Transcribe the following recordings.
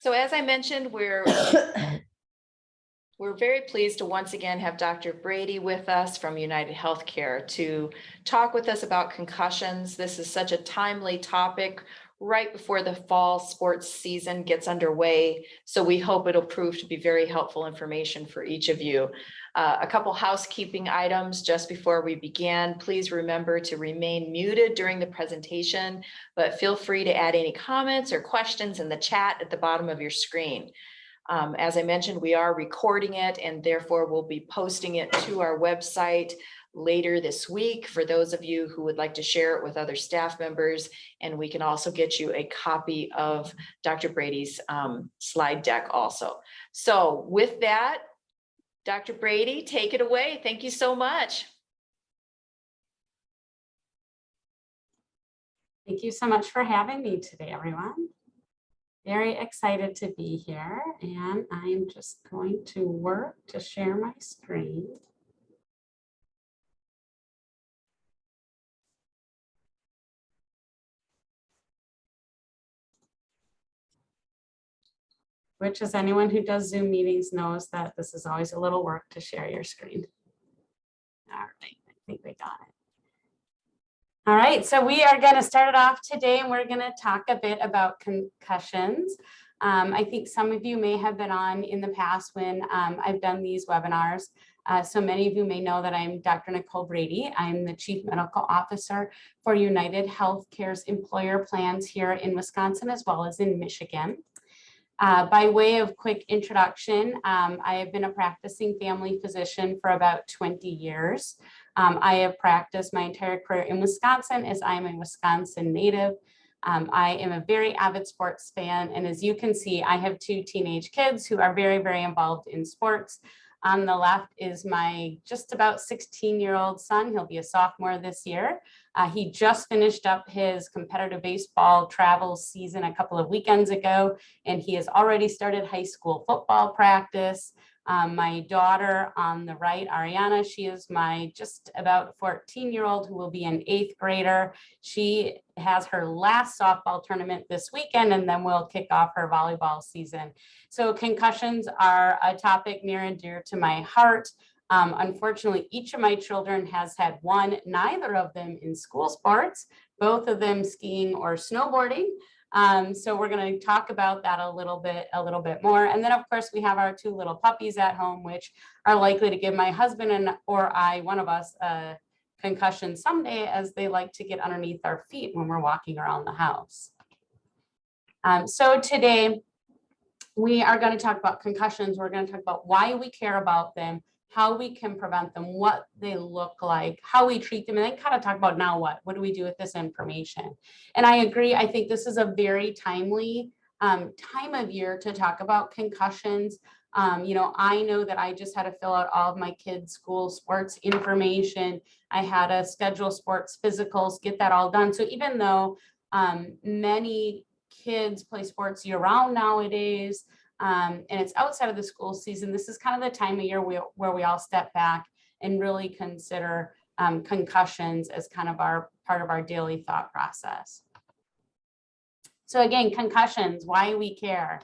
So as I mentioned, we're very pleased to once again have Dr. Brady with us from UnitedHealthcare to talk with us about concussions. This is such a timely topic right before the fall sports season gets underway. So we hope it'll prove to be very helpful information for each of you. A couple housekeeping items just before we begin. Please remember to remain muted during the presentation, but feel free to add any comments or questions in the chat at the bottom of your screen. As I mentioned, we are recording it and therefore we'll be posting it to our website later this week for those of you who would like to share it with other staff members. And we can also get you a copy of Dr. Brady's slide deck also. So with that, Dr. Brady, take it away. Thank you so much. Thank you so much for having me today, everyone. Very excited to be here, and I'm just going to work to share my screen. Which, as anyone who does Zoom meetings knows, that this is always a little work to share your screen. All right, I think we got it. All right, so we are going to start it off today, and we're going to talk a bit about concussions. I think some of you may have been on in the past when I've done these webinars. So many of you may know that I'm Dr. Nicole Brady. I'm the Chief Medical Officer for UnitedHealthcare's employer plans here in Wisconsin as well as in Michigan. By way of quick introduction, I have been a practicing family physician for about 20 years. I have practiced my entire career in Wisconsin as I'm a Wisconsin native. I am a very avid sports fan, and as you can see, I have two teenage kids who are very, very involved in sports. On the left is my just about 16-year-old son. He'll be a sophomore this year. He just finished up his competitive baseball travel season a couple of weekends ago, and he has already started high school football practice. My daughter on the right, Ariana, she is my just about 14-year-old who will be an 8th grader. She has her last softball tournament this weekend, and then we'll kick off her volleyball season. So concussions are a topic near and dear to my heart. Unfortunately, each of my children has had one, neither of them in school sports, both of them skiing or snowboarding. So we're going to talk about that a little bit more. And then of course we have our two little puppies at home, which are likely to give my husband one of us, a concussion someday, as they like to get underneath our feet when we're walking around the house. So today we are going to talk about concussions. We're going to talk about why we care about them, how we can prevent them, what they look like, how we treat them, and then kind of talk about now what do we do with this information. And I agree, I think this is a very timely time of year to talk about concussions. You know, I know that I just had to fill out all of my kids' school sports information. I had to schedule sports physicals, get that all done. So even though many kids play sports year-round nowadays, and it's outside of the school season, this is kind of the time of year where we all step back and really consider concussions as kind of part of our daily thought process. So again, concussions, why we care?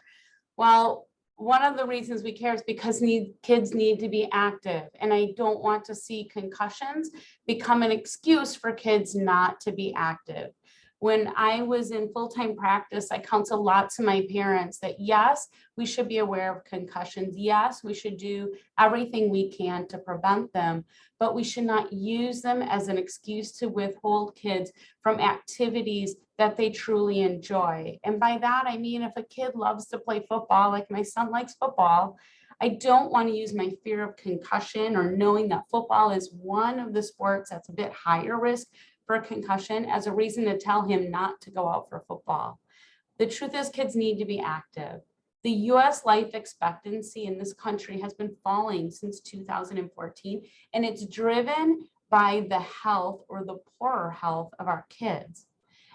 Well, one of the reasons we care is because kids need to be active, and I don't want to see concussions become an excuse for kids not to be active. When I was in full-time practice, I counsel lots of my parents that yes, we should be aware of concussions. Yes, we should do everything we can to prevent them, but we should not use them as an excuse to withhold kids from activities that they truly enjoy. And by that, I mean, if a kid loves to play football, like my son likes football, I don't want to use my fear of concussion or knowing that football is one of the sports that's a bit higher risk for a concussion as a reason to tell him not to go out for football. The truth is, kids need to be active. The US life expectancy in this country has been falling since 2014, and it's driven by the health or the poorer health of our kids.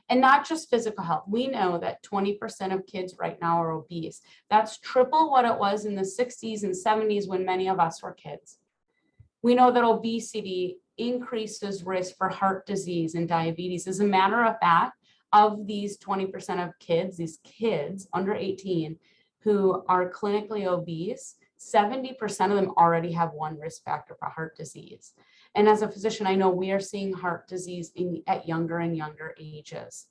And not just physical health. We know that 20% of kids right now are obese. That's triple what it was in the 60s and 70s when many of us were kids. We know that obesity increases risk for heart disease and diabetes. As a matter of fact, of these 20% of kids, these kids under 18 who are clinically obese, 70% of them already have one risk factor for heart disease. And as a physician, I know we are seeing heart disease at younger and younger ages.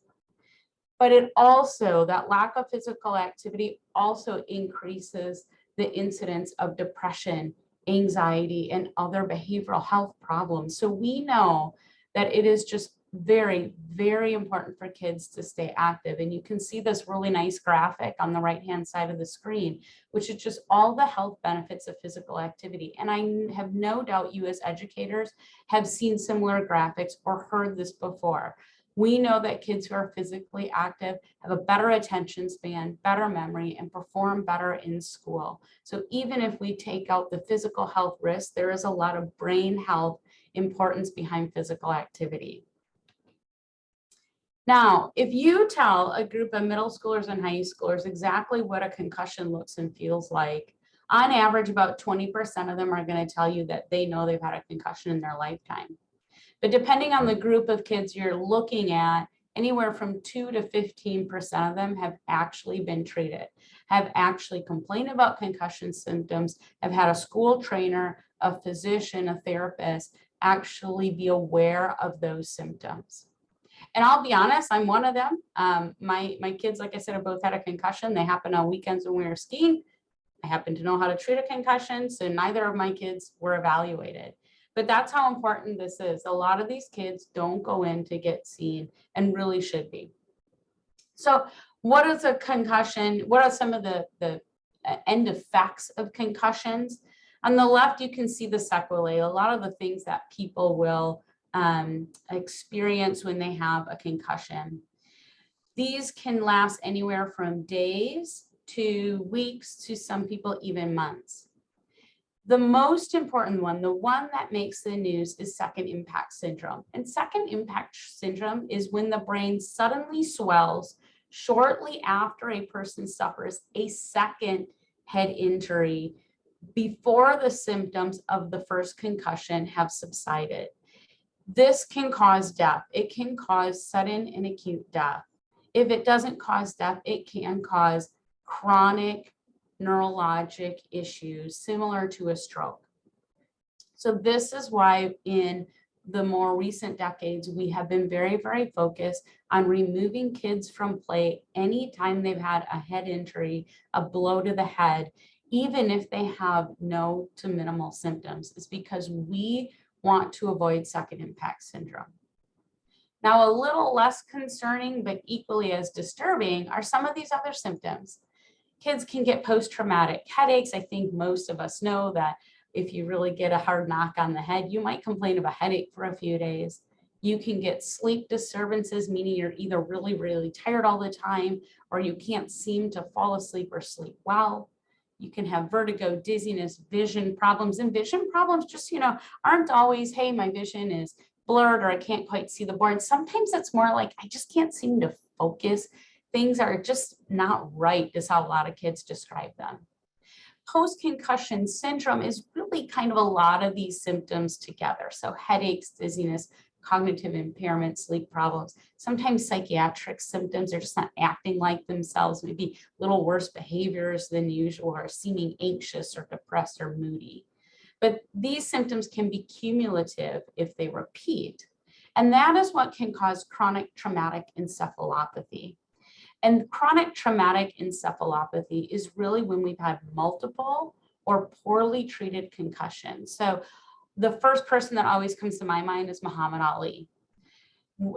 But it also, that lack of physical activity also increases the incidence of depression, anxiety, and other behavioral health problems. So we know that it is just very, very important for kids to stay active. And you can see this really nice graphic on the right-hand side of the screen, which is just all the health benefits of physical activity. And I have no doubt you as educators have seen similar graphics or heard this before. We know that kids who are physically active have a better attention span, better memory, and perform better in school. So even if we take out the physical health risk, there is a lot of brain health importance behind physical activity. Now, if you tell a group of middle schoolers and high schoolers exactly what a concussion looks and feels like, on average, about 20% of them are going to tell you that they know they've had a concussion in their lifetime. But depending on the group of kids you're looking at, anywhere from 2 to 15% of them have actually been treated, have actually complained about concussion symptoms, have had a school trainer, a physician, a therapist actually be aware of those symptoms. And I'll be honest, I'm one of them. My kids, like I said, have both had a concussion. They happened on weekends when we were skiing. I happen to know how to treat a concussion, so neither of my kids were evaluated. But that's how important this is. A lot of these kids don't go in to get seen and really should be. So what is a concussion? What are some of the end effects of concussions? On the left, you can see the sequelae, a lot of the things that people will experience when they have a concussion. These can last anywhere from days to weeks to some people even months. The most important one, the one that makes the news, is second impact syndrome. And second impact syndrome is when the brain suddenly swells shortly after a person suffers a second head injury before the symptoms of the first concussion have subsided. This can cause death. It can cause sudden and acute death. If it doesn't cause death, it can cause chronic neurologic issues similar to a stroke. So this is why in the more recent decades, we have been very, very focused on removing kids from play anytime they've had a head injury, a blow to the head, even if they have no to minimal symptoms. It's because we want to avoid second impact syndrome. Now, a little less concerning, but equally as disturbing are some of these other symptoms. Kids can get post-traumatic headaches. I think most of us know that if you really get a hard knock on the head, you might complain of a headache for a few days. You can get sleep disturbances, meaning you're either really, really tired all the time, or you can't seem to fall asleep or sleep well. You can have vertigo, dizziness, vision problems. And vision problems just, aren't always, hey, my vision is blurred or I can't quite see the board. Sometimes it's more like I just can't seem to focus. Things are just not right, is how a lot of kids describe them. Post-concussion syndrome is really kind of a lot of these symptoms together. So headaches, dizziness, cognitive impairment, sleep problems, sometimes psychiatric symptoms are just not acting like themselves, maybe a little worse behaviors than usual, or seeming anxious or depressed or moody. But these symptoms can be cumulative if they repeat. And that is what can cause chronic traumatic encephalopathy. And chronic traumatic encephalopathy is really when we've had multiple or poorly treated concussions. So the first person that always comes to my mind is Muhammad Ali.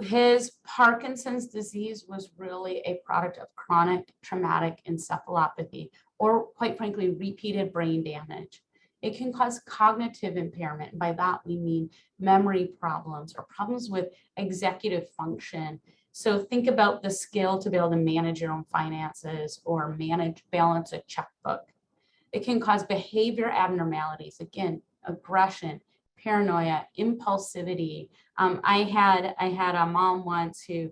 His Parkinson's disease was really a product of chronic traumatic encephalopathy, or quite frankly, repeated brain damage. It can cause cognitive impairment. And by that, we mean memory problems or problems with executive function. So think about the skill to be able to manage your own finances or balance a checkbook. It can cause behavior abnormalities, again, aggression, paranoia, impulsivity. I had a mom once who,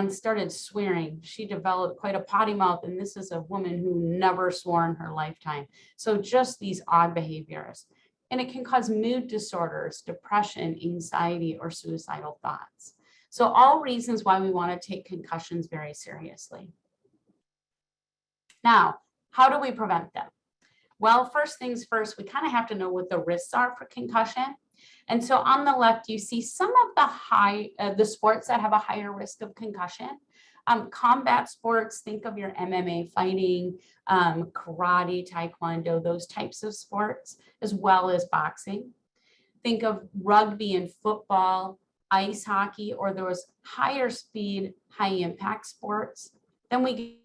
started swearing. She developed quite a potty mouth, and this is a woman who never swore in her lifetime. So just these odd behaviors. And it can cause mood disorders, depression, anxiety, or suicidal thoughts. So all reasons why we want to take concussions very seriously. Now, How do we prevent them? Well, first things first, we kind of have to know what the risks are for concussion. And so on the left, you see some of the sports that have a higher risk of concussion. Combat sports, think of your MMA fighting, karate, taekwondo, those types of sports, as well as boxing. Think of rugby and football, ice hockey, or those higher speed, high impact sports. Then we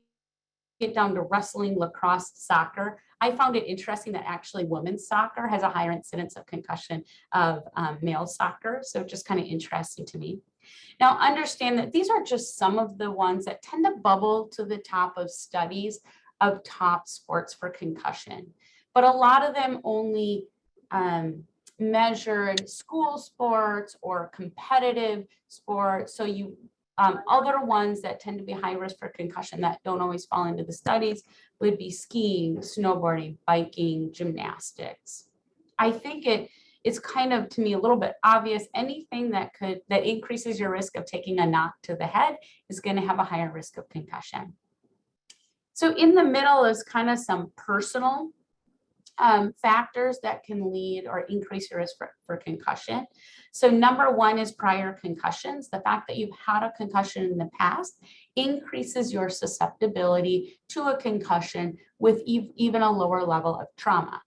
get down to wrestling, lacrosse, soccer. I found it interesting that actually women's soccer has a higher incidence of concussion of male soccer. So just kind of interesting to me. Now understand that these are just some of the ones that tend to bubble to the top of studies of top sports for concussion. But a lot of them only measured school sports or competitive sports. So you other ones that tend to be high risk for concussion that don't always fall into the studies would be skiing, snowboarding, biking, gymnastics. I think it's kind of, to me, a little bit obvious. Anything that increases your risk of taking a knock to the head is going to have a higher risk of concussion. So in the middle is kind of some personal factors that can lead or increase your risk for concussion. So number one is prior concussions. The fact that you've had a concussion in the past increases your susceptibility to a concussion with even a lower level of trauma.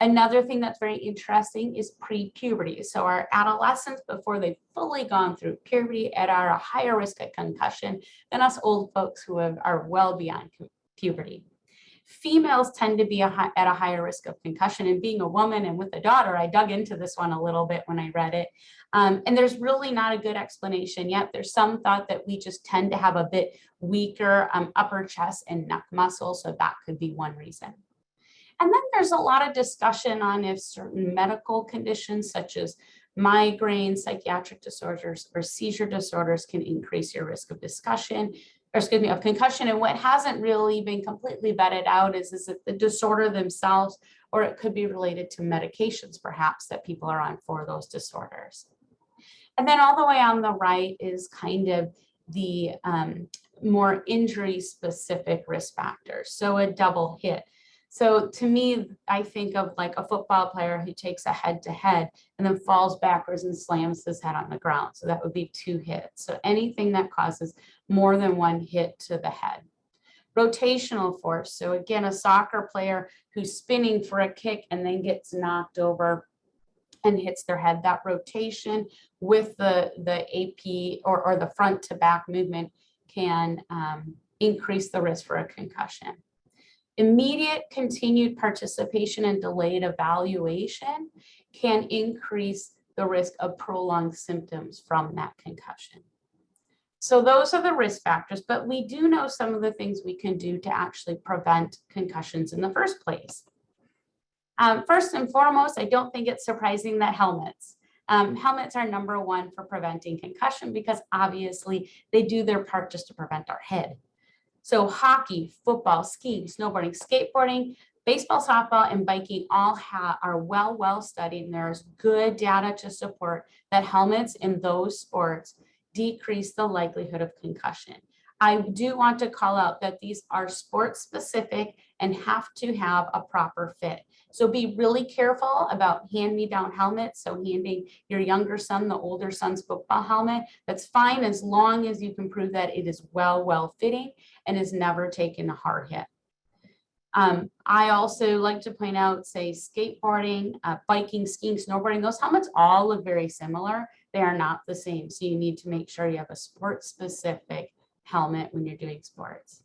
Another thing that's very interesting is pre-puberty. So our adolescents, before they've fully gone through puberty, are a higher risk of concussion than us old folks who are well beyond puberty. Females tend to be at a higher risk of concussion, and being a woman and with a daughter, I dug into this one a little bit when I read it. And there's really not a good explanation yet. There's some thought that we just tend to have a bit weaker upper chest and neck muscle. So that could be one reason. And then there's a lot of discussion on if certain medical conditions such as migraine, psychiatric disorders, or seizure disorders can increase your risk of of concussion. And what hasn't really been completely vetted out is it the disorder themselves, or it could be related to medications perhaps that people are on for those disorders. And then all the way on the right is kind of the more injury specific risk factors. So a double hit. So to me, I think of like a football player who takes a head-to-head and then falls backwards and slams his head on the ground. So that would be 2 hits. So anything that causes more than 1 hit to the head. Rotational force. So again, a soccer player who's spinning for a kick and then gets knocked over and hits their head. That rotation with the AP or the front to back movement can increase the risk for a concussion. Immediate continued participation and delayed evaluation can increase the risk of prolonged symptoms from that concussion. So those are the risk factors, but we do know some of the things we can do to actually prevent concussions in the first place. First and foremost, I don't think it's surprising that helmets. Helmets are number one for preventing concussion because obviously they do their part just to prevent our head. So hockey, football, skiing, snowboarding, skateboarding, baseball, softball, and biking all are well studied, and there's good data to support that helmets in those sports decrease the likelihood of concussion. I do want to call out that these are sport specific and have to have a proper fit. So be really careful about hand-me-down helmets. So handing your younger son the older son's football helmet, that's fine as long as you can prove that it is well fitting and has never taken a hard hit. I also like to point out, say, skateboarding, biking, skiing, snowboarding, those helmets all look very similar. They are not the same. So you need to make sure you have a sport-specific helmet when you're doing sports.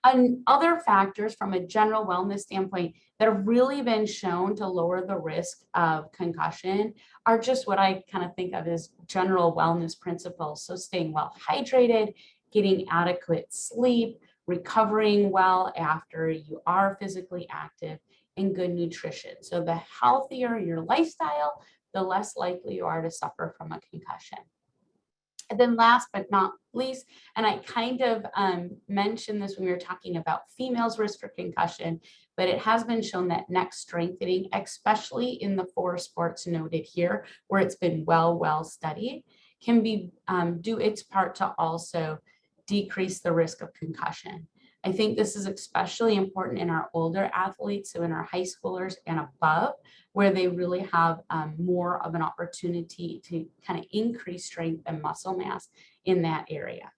And other factors from a general wellness standpoint that have really been shown to lower the risk of concussion are just what I kind of think of as general wellness principles. So staying well hydrated, getting adequate sleep, recovering well after you are physically active, and good nutrition. So the healthier your lifestyle, the less likely you are to suffer from a concussion. And then last but not least, and I kind of mentioned this when we were talking about females' risk for concussion, but it has been shown that neck strengthening, especially in the 4 sports noted here, where it's been well studied, can be do its part to also decrease the risk of concussion. I think this is especially important in our older athletes, so in our high schoolers and above, where they really have more of an opportunity to kind of increase strength and muscle mass in that area.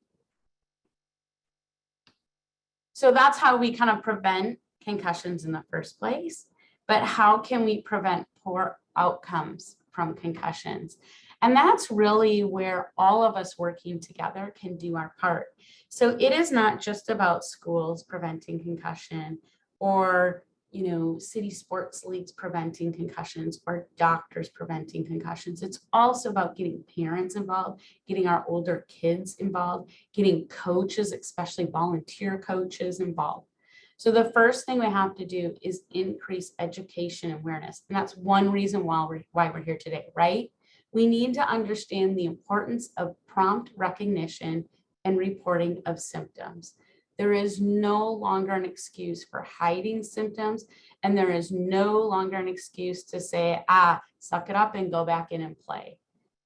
So that's how we kind of prevent concussions in the first place. But how can we prevent poor outcomes from concussions? And that's really where all of us working together can do our part. So it is not just about schools preventing concussion or city sports leagues preventing concussions or doctors preventing concussions. It's also about getting parents involved, getting our older kids involved, getting coaches, especially volunteer coaches, involved. So the first thing we have to do is increase education and awareness. And that's one reason why we're here today, right? We need to understand the importance of prompt recognition and reporting of symptoms. There is no longer an excuse for hiding symptoms, and there is no longer an excuse to say, suck it up and go back in and play.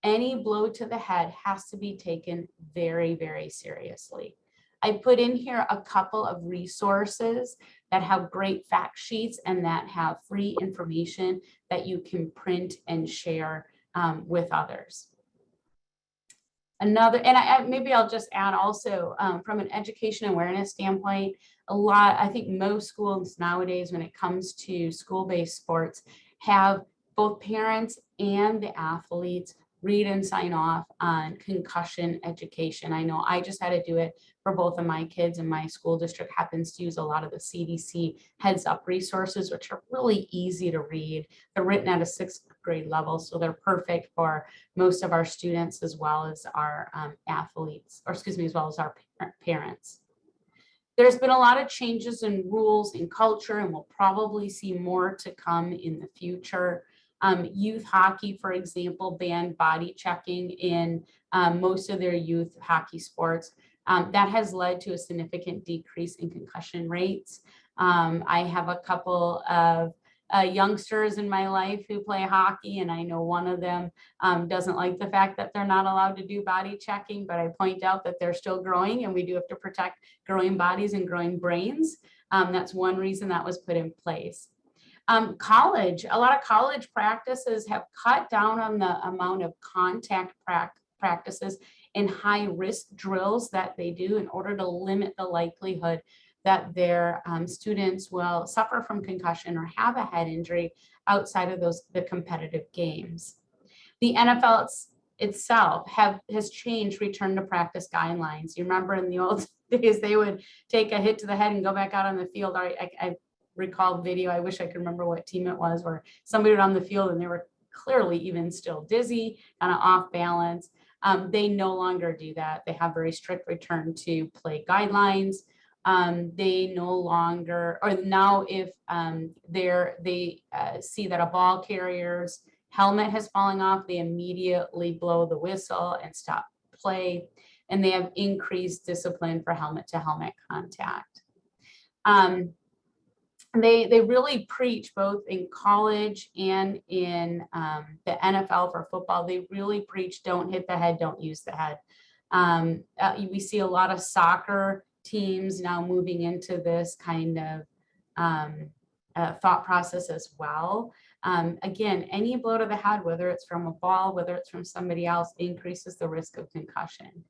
Any blow to the head has to be taken very, very seriously. I put in here a couple of resources that have great fact sheets and that have free information that you can print and share with others. Maybe I'll just add also from an education awareness standpoint, I think most schools nowadays, when it comes to school-based sports, have both parents and the athletes read and sign off on concussion education. I know I just had to do it for both of my kids, and my school district happens to use a lot of the CDC heads up resources, which are really easy to read. They're written at a 6th grade level, so they're perfect for most of our students as well as our athletes, as well as our parents. There's been a lot of changes in rules and culture, and we'll probably see more to come in the future. Youth hockey, for example, banned body checking in most of their youth hockey sports. That has led to a significant decrease in concussion rates. I have a couple of youngsters in my life who play hockey, and I know one of them doesn't like the fact that they're not allowed to do body checking, but I point out that they're still growing, and we do have to protect growing bodies and growing brains. That's one reason that was put in place. College, a lot of college practices have cut down on the amount of contact practices and high risk drills that they do in order to limit the likelihood that their students will suffer from concussion or have a head injury outside of the competitive games. The NFL itself has changed return to practice guidelines. You remember in the old days, they would take a hit to the head and go back out on the field. I recall video, I wish I could remember what team it was, where somebody was on the field and they were clearly even still dizzy, kind of off balance. They no longer do that. They have very strict return to play guidelines. They no longer, or now if they see that a ball carrier's helmet has fallen off, they immediately blow the whistle and stop play. And they have increased discipline for helmet to helmet contact. They really preach both in college and in the NFL for football. They really preach, don't hit the head, don't use the head. We see a lot of soccer teams now moving into this kind of thought process as well. Again, any blow to the head, whether it's from a ball, whether it's from somebody else, increases the risk of concussion.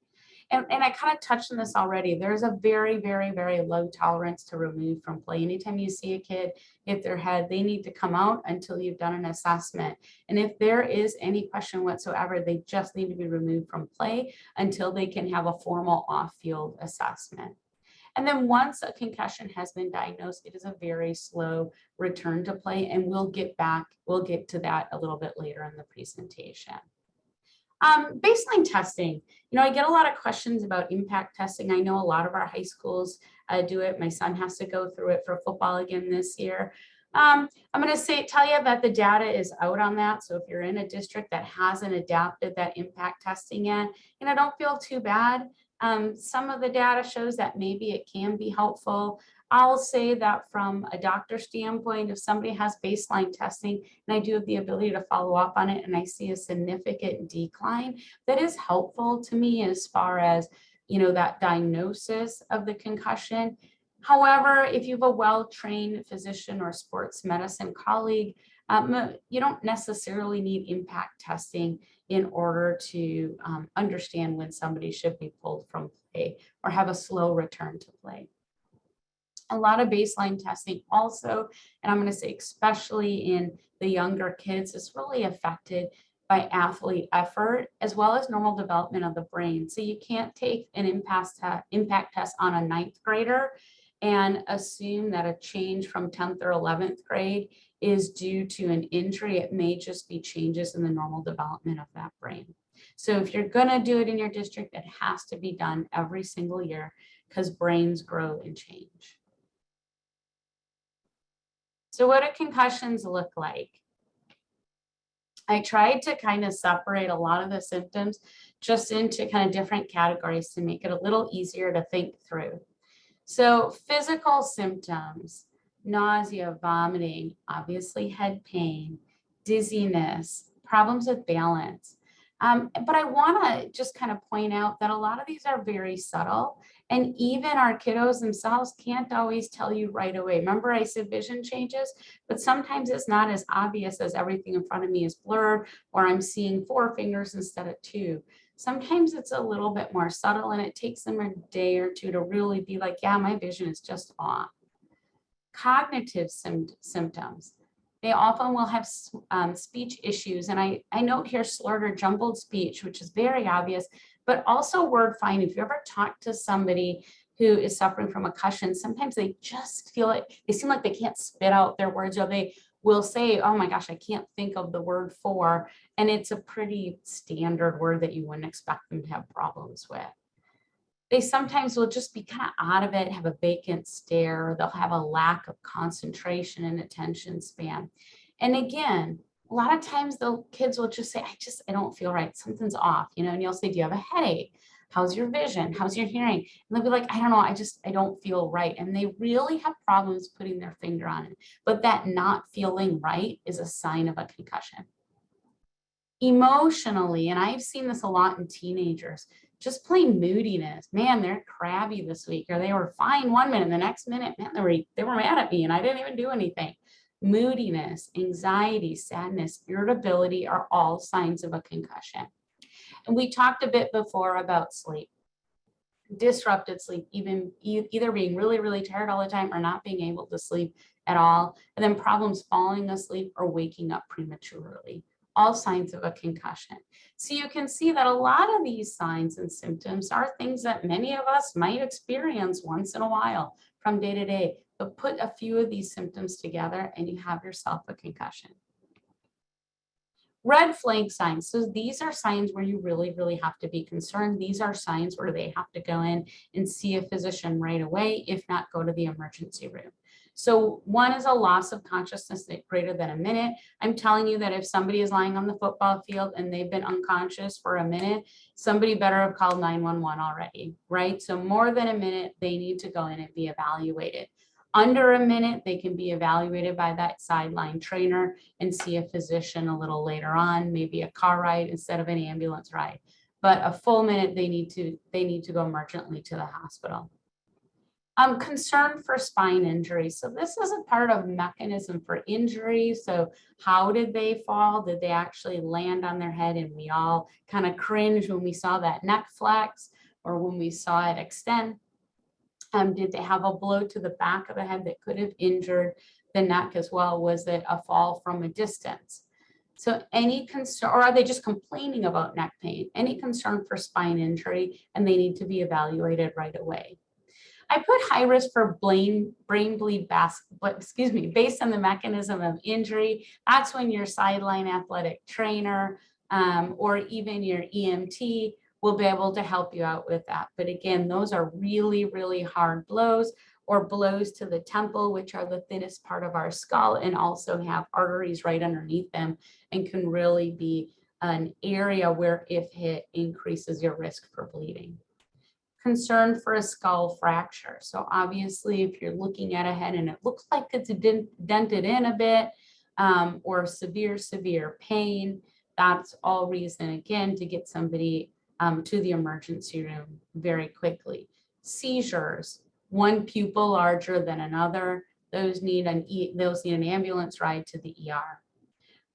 And I kind of touched on this already. There's a very, very, very low tolerance to remove from play. Anytime you see a kid hit their head, they need to come out until you've done an assessment. And if there is any question whatsoever, they just need to be removed from play until they can have a formal off-field assessment. And then once a concussion has been diagnosed, it is a very slow return to play. And we'll get to that a little bit later in the presentation. Baseline testing. I get a lot of questions about impact testing. I know a lot of our high schools do it. My son has to go through it for football again this year. I'm going to tell you that the data is out on that. So if you're in a district that hasn't adapted that impact testing yet, don't feel too bad. Some of the data shows that maybe it can be helpful. I'll say that from a doctor standpoint, if somebody has baseline testing and I do have the ability to follow up on it and I see a significant decline, that is helpful to me as far as, that diagnosis of the concussion. However, if you have a well-trained physician or sports medicine colleague, you don't necessarily need impact testing in order to understand when somebody should be pulled from play or have a slow return to play. A lot of baseline testing also, and I'm going to say especially in the younger kids, is really affected by athlete effort as well as normal development of the brain. So you can't take an impact test on a 9th grader and assume that a change from 10th or 11th grade is due to an injury. It may just be changes in the normal development of that brain. So if you're going to do it in your district, it has to be done every single year because brains grow and change. So what do concussions look like? I tried to kind of separate a lot of the symptoms just into kind of different categories to make it a little easier to think through. So physical symptoms, nausea, vomiting, obviously head pain, dizziness, problems with balance. But I want to just kind of point out that a lot of these are very subtle, and even our kiddos themselves can't always tell you right away. Remember, I said vision changes, but sometimes it's not as obvious as everything in front of me is blurred, or I'm seeing 4 fingers instead of 2. Sometimes it's a little bit more subtle, and it takes them a day or 2 to really be like, yeah, my vision is just off. Cognitive symptoms. They often will have speech issues. And I note here slurred or jumbled speech, which is very obvious, but also word finding. If you ever talk to somebody who is suffering from a concussion, sometimes they just feel like they seem like they can't spit out their words, or they will say, oh my gosh, I can't think of the word for. And it's a pretty standard word that you wouldn't expect them to have problems with. They sometimes will just be kind of out of it, have a vacant stare, they'll have a lack of concentration and attention span. And again, a lot of times the kids will just say, I don't feel right, something's off, and you'll say, do you have a headache? How's your vision? How's your hearing? And they'll be like, I don't know, I don't feel right. And they really have problems putting their finger on it. But that not feeling right is a sign of a concussion. Emotionally, and I've seen this a lot in teenagers, just plain moodiness. Man, they're crabby this week, or they were fine one minute, the next minute, man, they were mad at me and I didn't even do anything. Moodiness, anxiety, sadness, irritability are all signs of a concussion. And we talked a bit before about sleep. Disrupted sleep, either being really, really tired all the time or not being able to sleep at all, and then problems falling asleep or waking up prematurely. All signs of a concussion. So you can see that a lot of these signs and symptoms are things that many of us might experience once in a while from day to day, but put a few of these symptoms together and you have yourself a concussion. Red flag signs. So these are signs where you really, really have to be concerned. These are signs where they have to go in and see a physician right away, if not go to the emergency room. So one is a loss of consciousness greater than a minute. I'm telling you that if somebody is lying on the football field and they've been unconscious for a minute, somebody better have called 911 already, right? So more than a minute, they need to go in and be evaluated. Under a minute, they can be evaluated by that sideline trainer and see a physician a little later on, maybe a car ride instead of an ambulance ride. But a full minute, they need to go emergently to the hospital. Concern for spine injury. So this is a part of mechanism for injury. So how did they fall? Did they actually land on their head? And we all kind of cringed when we saw that neck flex or when we saw it extend. Did they have a blow to the back of the head that could have injured the neck as well? Was it a fall from a distance? So any concern, or are they just complaining about neck pain? Any concern for spine injury, and they need to be evaluated right away. I put high risk for brain bleed based on the mechanism of injury. That's when your sideline athletic trainer or even your EMT will be able to help you out with that. But again, those are really, really hard blows, or blows to the temple, which are the thinnest part of our skull and also have arteries right underneath them and can really be an area where, if hit, increases your risk for bleeding. Concern for a skull fracture. So obviously, if you're looking at a head and it looks like it's dented in a bit, or severe pain, that's all reason, again, to get somebody to the emergency room very quickly. Seizures, one pupil larger than another, those need an ambulance ride to the ER.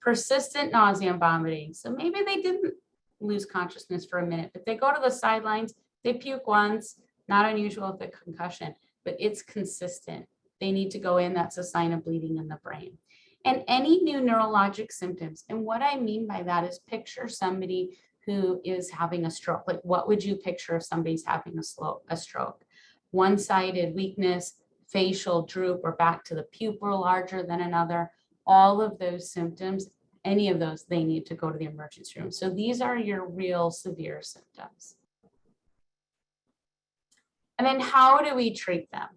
Persistent nausea and vomiting. So maybe they didn't lose consciousness for a minute, but they go to the sidelines, they puke once, not unusual with a concussion, but it's consistent. They need to go in, that's a sign of bleeding in the brain. And any new neurologic symptoms. And what I mean by that is picture somebody who is having a stroke. Like what would you picture if somebody's having a stroke? One-sided weakness, facial droop, or back to the pupil larger than another. All of those symptoms, any of those, they need to go to the emergency room. So these are your real severe symptoms. And then how do we treat them?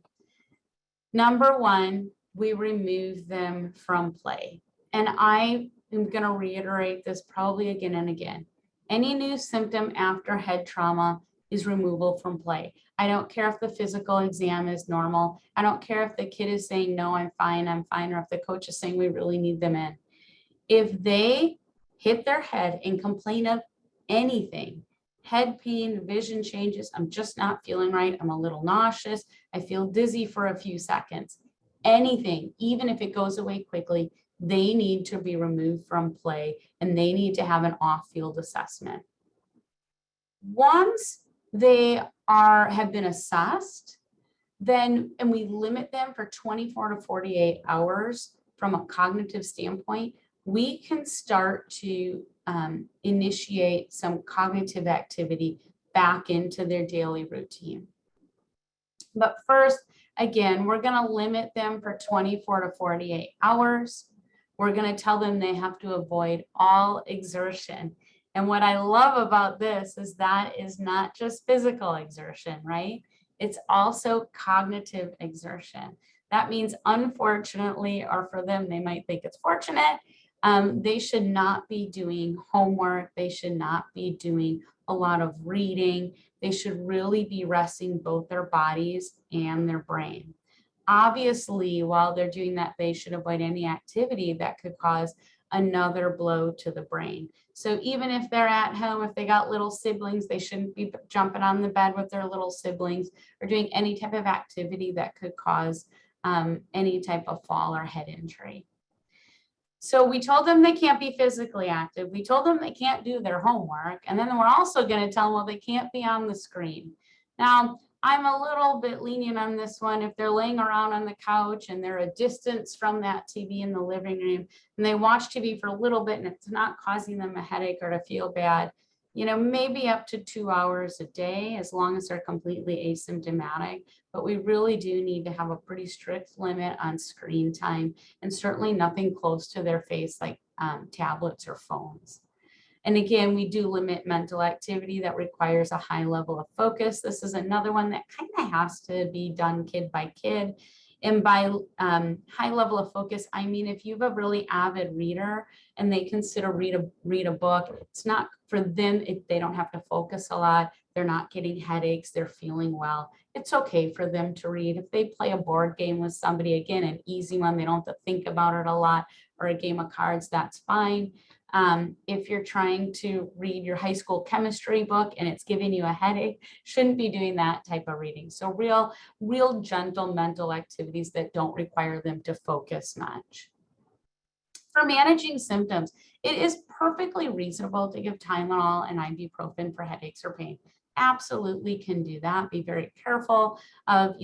Number one, we remove them from play. And I am going to reiterate this probably again and again. Any new symptom after head trauma is removal from play. I don't care if the physical exam is normal. I don't care if the kid is saying, no, I'm fine, or if the coach is saying we really need them in. If they hit their head and complain of anything, head pain, vision changes, I'm just not feeling right, I'm a little nauseous, I feel dizzy for a few seconds, anything, even if it goes away quickly, they need to be removed from play and they need to have an off-field assessment. Once they have been assessed, then, and we limit them for 24 to 48 hours from a cognitive standpoint, we can start to initiate some cognitive activity back into their daily routine. But first, again, we're going to limit them for 24 to 48 hours. We're going to tell them they have to avoid all exertion. And what I love about this is that is not just physical exertion, right? It's also cognitive exertion. That means, unfortunately, or for them, they might think it's fortunate, they should not be doing homework. They should not be doing a lot of reading. They should really be resting both their bodies and their brain. Obviously, while they're doing that, they should avoid any activity that could cause another blow to the brain. So even if they're at home, if they got little siblings, they shouldn't be jumping on the bed with their little siblings or doing any type of activity that could cause any type of fall or head injury. So we told them they can't be physically active. We told them they can't do their homework. And then we're also going to tell them, well, they can't be on the screen. Now, I'm a little bit lenient on this one. If they're laying around on the couch and they're a distance from that TV in the living room and they watch TV for a little bit and it's not causing them a headache or to feel bad, you know, maybe up to 2 hours a day, as long as they're completely asymptomatic. But we really do need to have a pretty strict limit on screen time, and certainly nothing close to their face like tablets or phones. And again, we do limit mental activity that requires a high level of focus. This is another one that kind of has to be done kid by kid. And by high level of focus, I mean, if you have a really avid reader and they consider read a book, it's not for them if they don't have to focus a lot, they're not getting headaches, they're feeling well. It's okay for them to read. If they play a board game with somebody, again, an easy one, they don't have to think about it a lot, or a game of cards, that's fine. If you're trying to read your high school chemistry book and it's giving you a headache, shouldn't be doing that type of reading. So real gentle mental activities that don't require them to focus much. For managing symptoms, it is perfectly reasonable to give Tylenol and ibuprofen for headaches or pain. Absolutely can do that. Be very careful of,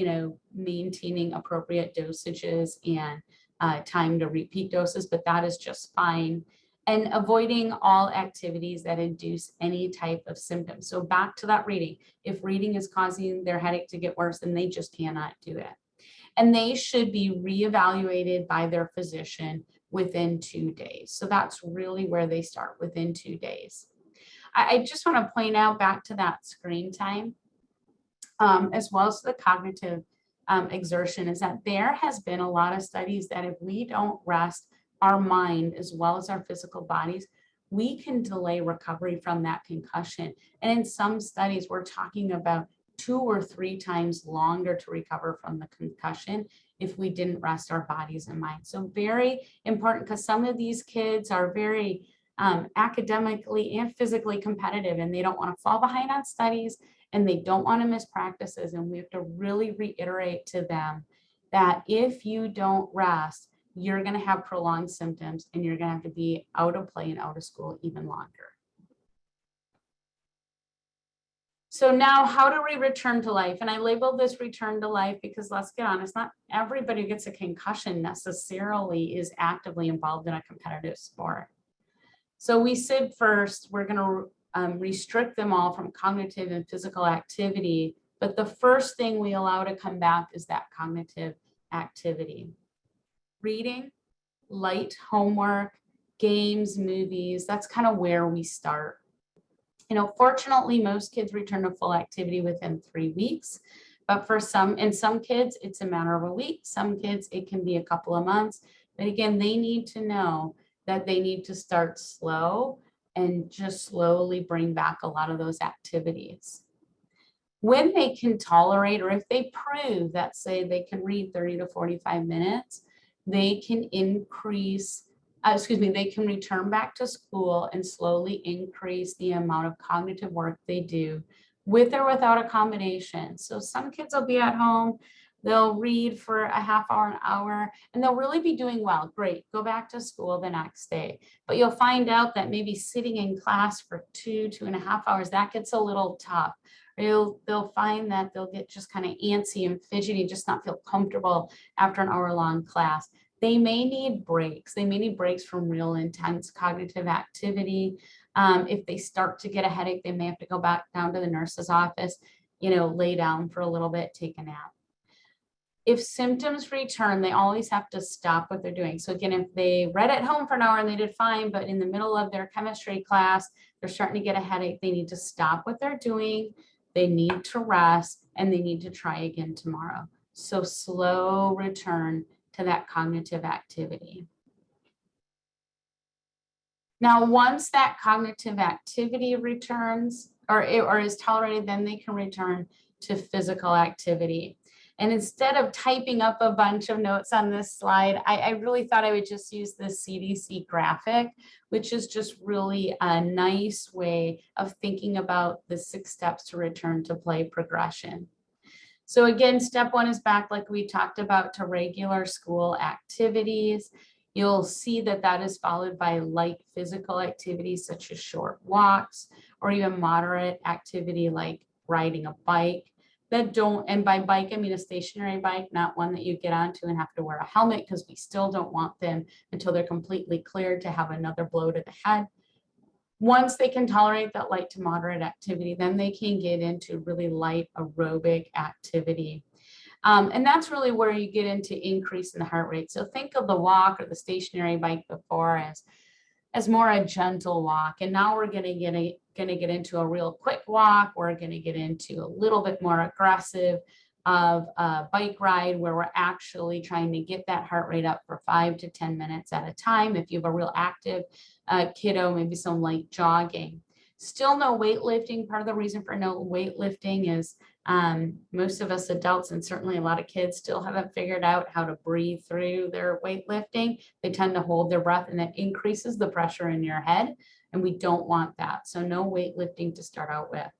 maintaining appropriate dosages and time to repeat doses, but that is just fine. And avoiding all activities that induce any type of symptoms. So back to that reading. If reading is causing their headache to get worse, then they just cannot do it. And they should be reevaluated by their physician within 2 days. So that's really where they start, within 2 days. I just want to point out, back to that screen time, as well as the cognitive exertion, is that there has been a lot of studies that if we don't rest our mind as well as our physical bodies, we can delay recovery from that concussion. And in some studies, we're talking about 2 or 3 times longer to recover from the concussion if we didn't rest our bodies and minds. So very important, because some of these kids are very academically and physically competitive, and they don't want to fall behind on studies, and they don't want to miss practices. And we have to really reiterate to them that if you don't rest, you're going to have prolonged symptoms and you're going to have to be out of play and out of school even longer. So now, how do we return to life? And I labeled this return to life because, let's get honest, not everybody who gets a concussion necessarily is actively involved in a competitive sport. So we said first, we're going to restrict them all from cognitive and physical activity. But the first thing we allow to come back is that cognitive activity. Reading, light homework, games, movies, that's kind of where we start. You know, fortunately, most kids return to full activity within 3 weeks, but for some kids, it's a matter of a week. Some kids, it can be a couple of months. But again, they need to know that they need to start slow and just slowly bring back a lot of those activities. When they can tolerate, or if they prove that, say, they can read 30 to 45 minutes, they can they can return back to school and slowly increase the amount of cognitive work they do with or without accommodation. So some kids will be at home, they'll read for a half hour, an hour, and they'll really be doing well. Great, go back to school the next day. But you'll find out that maybe sitting in class for 2.5 hours, that gets a little tough. They'll find that they'll get just kind of antsy and fidgety, just not feel comfortable after an hour-long class. They may need breaks. They may need breaks from real intense cognitive activity. If they start to get a headache, they may have to go back down to the nurse's office, lay down for a little bit, take a nap. If symptoms return, they always have to stop what they're doing. So again, if they read at home for an hour and they did fine, but in the middle of their chemistry class, they're starting to get a headache, they need to stop what they're doing, they need to rest, and they need to try again tomorrow. So slow return to that cognitive activity. Now, once that cognitive activity returns or is tolerated, then they can return to physical activity. And instead of typing up a bunch of notes on this slide, I really thought I would just use the CDC graphic, which is just really a nice way of thinking about the 6 steps to return to play progression. So again, step 1 is back, like we talked about, to regular school activities. You'll see that is followed by light physical activities such as short walks or even moderate activity like riding a bike. And by bike, I mean a stationary bike, not one that you get onto and have to wear a helmet, because we still don't want them until they're completely cleared to have another blow to the head. Once they can tolerate that light to moderate activity, then they can get into really light aerobic activity. And that's really where you get into increase in the heart rate. So think of the walk or the stationary bike before as more a gentle walk. And now we're going to get into a real quick walk. We're going to get into a little bit more aggressive of a bike ride where we're actually trying to get that heart rate up for 5 to 10 minutes at a time. If you have a real active kiddo, maybe some light jogging. Still no weightlifting. Part of the reason for no weightlifting is most of us adults, and certainly a lot of kids, still haven't figured out how to breathe through their weightlifting. They tend to hold their breath, and that increases the pressure in your head, and we don't want that. So no weightlifting to start out with.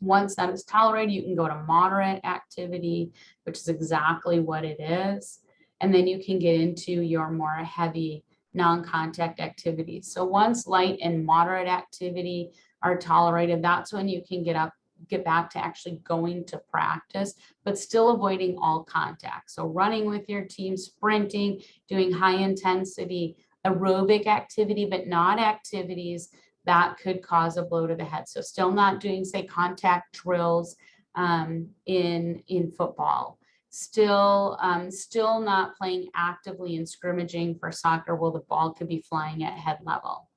Once that is tolerated, you can go to moderate activity, which is exactly what it is. And then you can get into your more heavy non-contact activities. So once light and moderate activity are tolerated, that's when you can get back to actually going to practice, but still avoiding all contact. So running with your team, sprinting, doing high intensity aerobic activity, but not activities that could cause a blow to the head. So still not doing, say, contact drills in football. Still not playing actively and scrimmaging for soccer where the ball could be flying at head level.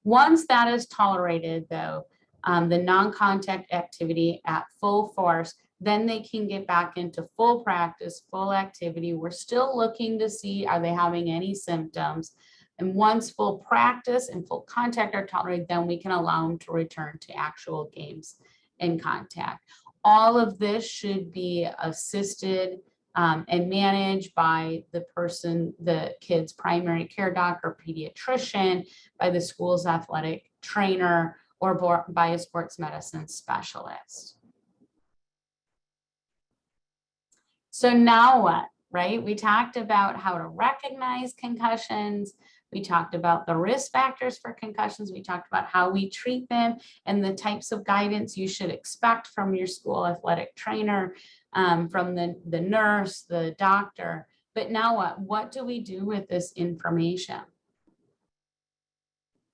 Once that is tolerated, though, the non-contact activity at full force, then they can get back into full practice, full activity. We're still looking to see, are they having any symptoms? And once full practice and full contact are tolerated, then we can allow them to return to actual games and contact. All of this should be assisted and managed by the kid's primary care doctor, pediatrician, by the school's athletic trainer, or by a sports medicine specialist. So now what, right? We talked about how to recognize concussions. We talked about the risk factors for concussions. We talked about how we treat them and the types of guidance you should expect from your school athletic trainer, from the nurse, the doctor. But now what? What do we do with this information?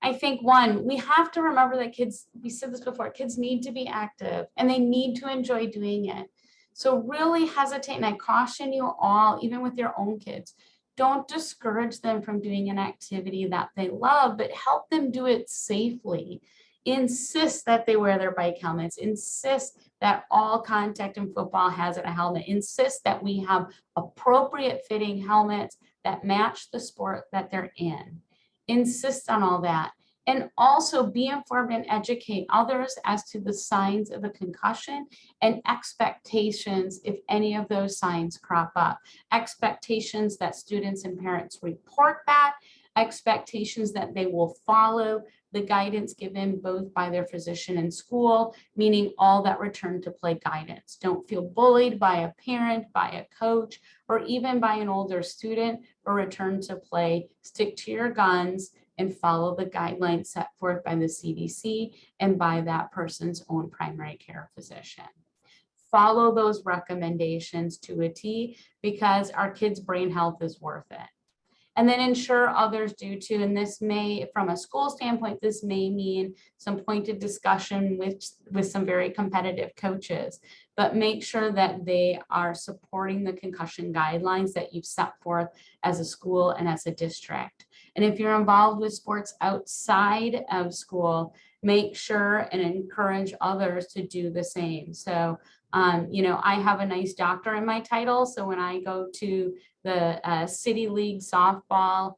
I think one, we have to remember that kids, we said this before, kids need to be active and they need to enjoy doing it. So really hesitate, and I caution you all, even with your own kids, don't discourage them from doing an activity that they love, but help them do it safely. Insist that they wear their bike helmets. Insist that all contact in football has a helmet. Insist that we have appropriate fitting helmets that match the sport that they're in. Insist on all that. And also be informed and educate others as to the signs of a concussion and expectations if any of those signs crop up. Expectations that students and parents report that, expectations that they will follow the guidance given both by their physician and school, meaning all that return to play guidance. Don't feel bullied by a parent, by a coach, or even by an older student for return to play. Stick to your guns and follow the guidelines set forth by the CDC and by that person's own primary care physician. Follow those recommendations to a T, because our kids' brain health is worth it. And then ensure others do too. And this may, from a school standpoint, this may mean some pointed discussion with some very competitive coaches, but make sure that they are supporting the concussion guidelines that you've set forth as a school and as a district. And if you're involved with sports outside of school, make sure and encourage others to do the same. So, I have a nice doctor in my title. So when I go to the City League softball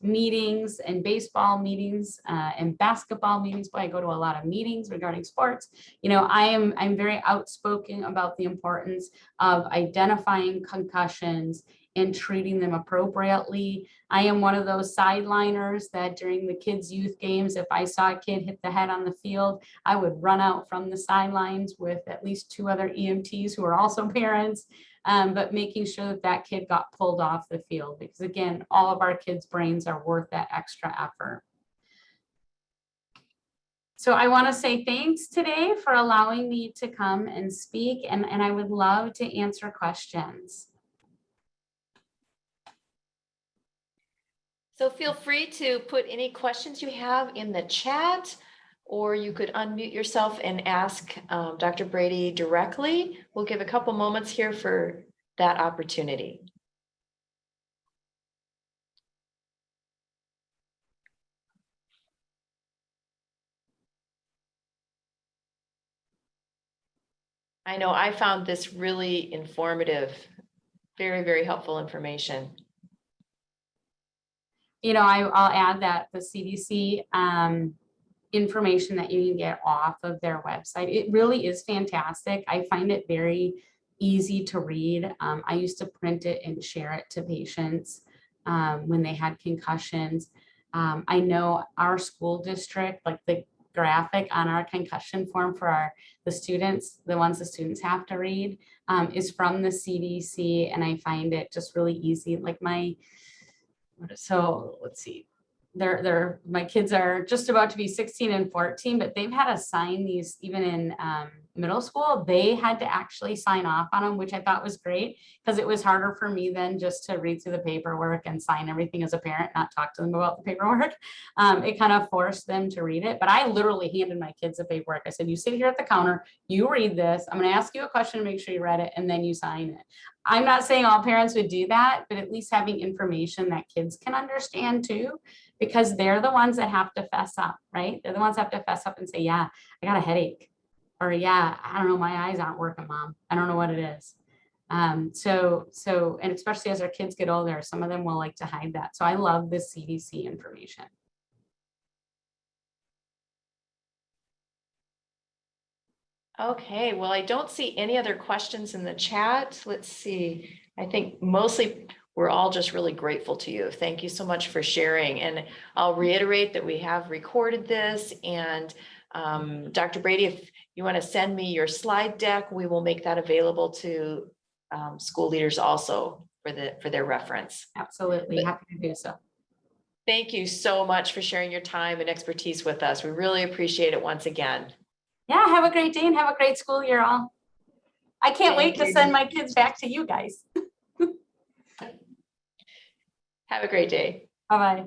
meetings and baseball meetings and basketball meetings, but I go to a lot of meetings regarding sports. I'm very outspoken about the importance of identifying concussions and treating them appropriately. I am one of those sideliners that during the kids' youth games, if I saw a kid hit the head on the field, I would run out from the sidelines with at least 2 other EMTs who are also parents, but making sure that kid got pulled off the field, because again, all of our kids' brains are worth that extra effort. So I want to say thanks today for allowing me to come and speak, and I would love to answer questions. So feel free to put any questions you have in the chat, or you could unmute yourself and ask Dr. Brady directly. We'll give a couple moments here for that opportunity. I know I found this really informative, very, very helpful information. I'll add that the CDC information that you can get off of their website, it really is fantastic. I find it very easy to read. I used to print it and share it to patients when they had concussions. I know our school district, like the graphic on our concussion form for the students, the ones the students have to read, is from the CDC, and I find it just really easy. Like so let's see, my kids are just about to be 16 and 14, but they've had to sign these even in middle school. They had to actually sign off on them, which I thought was great, because it was harder for me than just to read through the paperwork and sign everything as a parent, not talk to them about the paperwork. It kind of forced them to read it, but I literally handed my kids the paperwork. I said, you sit here at the counter, you read this, I'm going to ask you a question to make sure you read it, and then you sign it. I'm not saying all parents would do that, but at least having information that kids can understand too, because they're the ones that have to fess up, right? They're the ones that have to fess up and say, yeah, I got a headache. Or yeah, I don't know, my eyes aren't working, Mom. I don't know what it is. And especially as our kids get older, some of them will like to hide that. So I love this CDC information. Okay, well, I don't see any other questions in the chat. Let's see. I think mostly we're all just really grateful to you. Thank you so much for sharing. And I'll reiterate that we have recorded this, and Dr. Brady, if you want to send me your slide deck, we will make that available to school leaders also for their reference. Absolutely, happy to do so. Thank you so much for sharing your time and expertise with us. We really appreciate it once again. Yeah, have a great day and have a great school year all. I can't wait to you. send my kids back to you guys. Have a great day. Bye-bye.